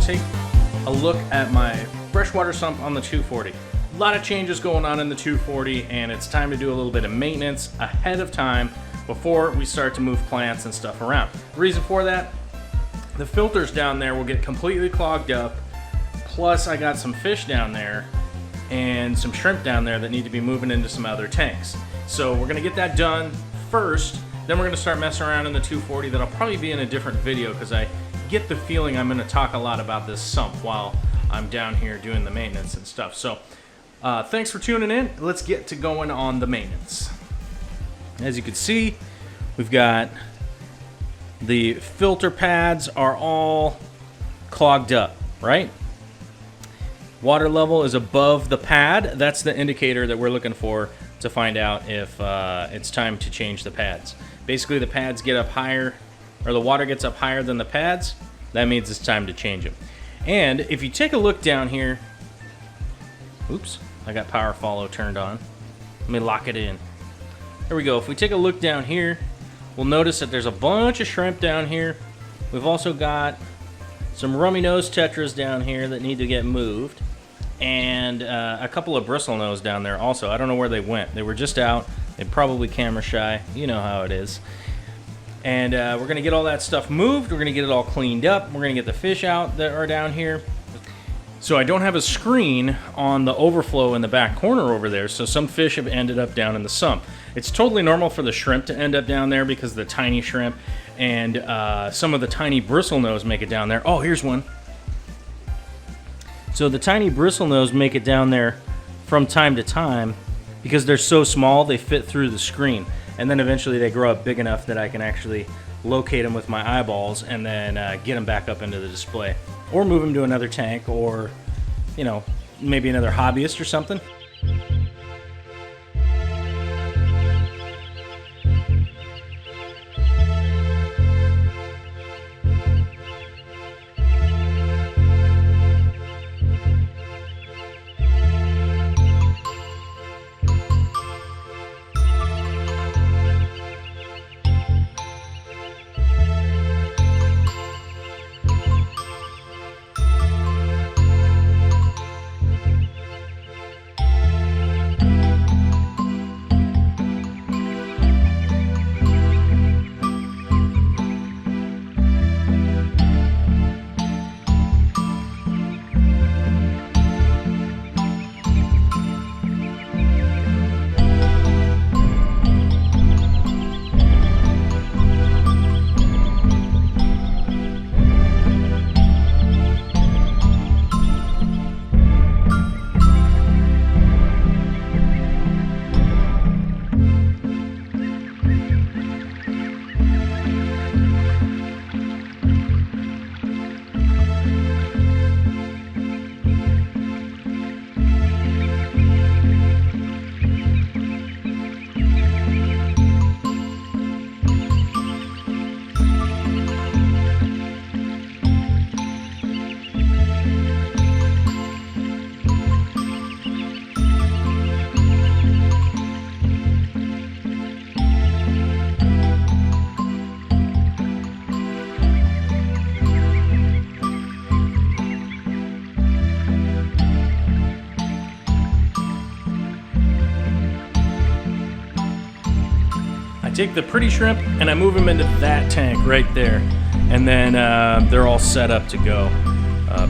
take a look at my freshwater sump on the 240. A lot of changes going on in the 240, and it's time to do a little bit of maintenance ahead of time before we start to move plants and stuff around. The reason for that, the filters down there will get completely clogged up, plus I got some fish down there and some shrimp down there that need to be moving into some other tanks. So we're gonna get that done first, then we're gonna start messing around in the 240. That'll probably be in a different video because I get the feeling I'm gonna talk a lot about this sump while I'm down here doing the maintenance and stuff. So thanks for tuning in. Let's get to going on the maintenance. As you can see, we've got the filter pads are all clogged up, right? Water level is above the pad. That's the indicator that we're looking for to find out if it's time to change the pads. Basically, the pads get up higher, or the water gets up higher than the pads. That means it's time to change them. And if you take a look down here, oops, I got power follow turned on. Let me lock it in. There we go. If we take a look down here, we'll notice that there's a bunch of shrimp down here. We've also got some rummy nose tetras down here that need to get moved, and a couple of bristle nose down there also. I don't know where they went. They were just out. They're probably camera shy. You know how it is. And we're going to get all that stuff moved. We're going to get it all cleaned up. We're going to get the fish out that are down here. So I don't have a screen on the overflow in the back corner over there, so some fish have ended up down in the sump. It's totally normal for the shrimp to end up down there because of the tiny shrimp, and some of the tiny bristlenose make it down there. Oh, here's one. So the tiny bristlenose make it down there from time to time because they're so small they fit through the screen, and then eventually they grow up big enough that I can actually locate them with my eyeballs and then get them back up into the display, or move them to another tank, or, you know, maybe another hobbyist or something. Take the pretty shrimp and I move them into that tank right there, and then they're all set up to go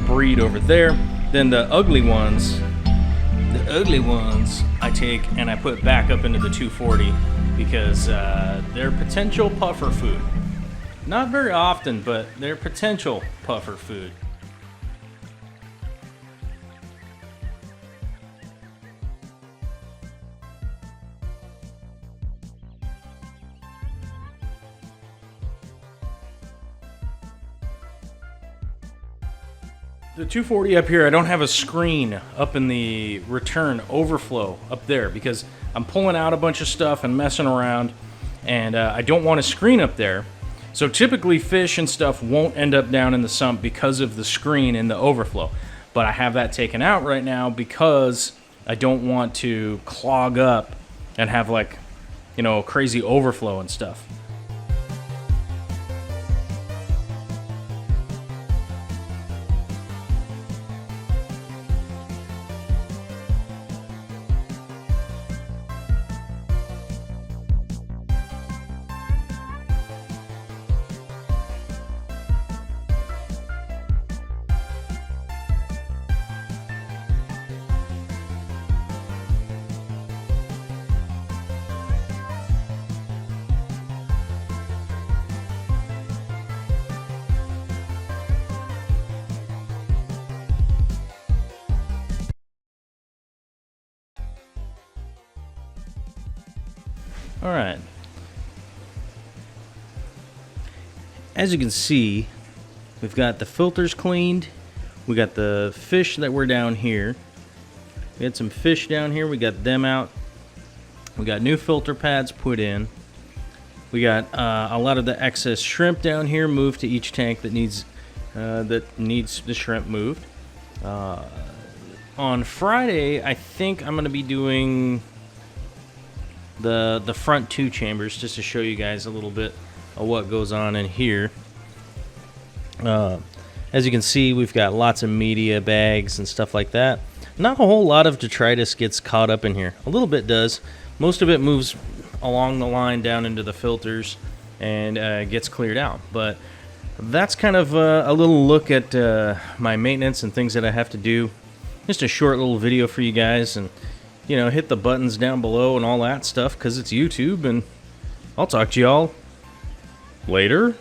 breed over there. Then the ugly ones I take and I put back up into the 240 because they're potential puffer food. Not very often, but they're potential puffer food. The 240 up here, I don't have a screen up in the return overflow up there because I'm pulling out a bunch of stuff and messing around, and I don't want a screen up there. So typically fish and stuff won't end up down in the sump because of the screen in the overflow. But I have that taken out right now because I don't want to clog up and have, like, you know, crazy overflow and stuff. All right. As you can see, we've got the filters cleaned. We got the fish that were down here. We had some fish down here. We got them out. We got new filter pads put in. We got a lot of the excess shrimp down here moved to each tank that needs the shrimp moved. On Friday, I think I'm going to be doing the front 2 chambers just to show you guys a little bit of what goes on in here. As you can see, we've got lots of media bags and stuff like that. Not a whole lot of detritus gets caught up in here. A little bit does. Most of it moves along the line down into the filters and gets cleared out. But that's kind of a little look at my maintenance and things that I have to do. Just a short little video for you guys, and you know, hit the buttons down below and all that stuff because it's YouTube, and I'll talk to y'all later.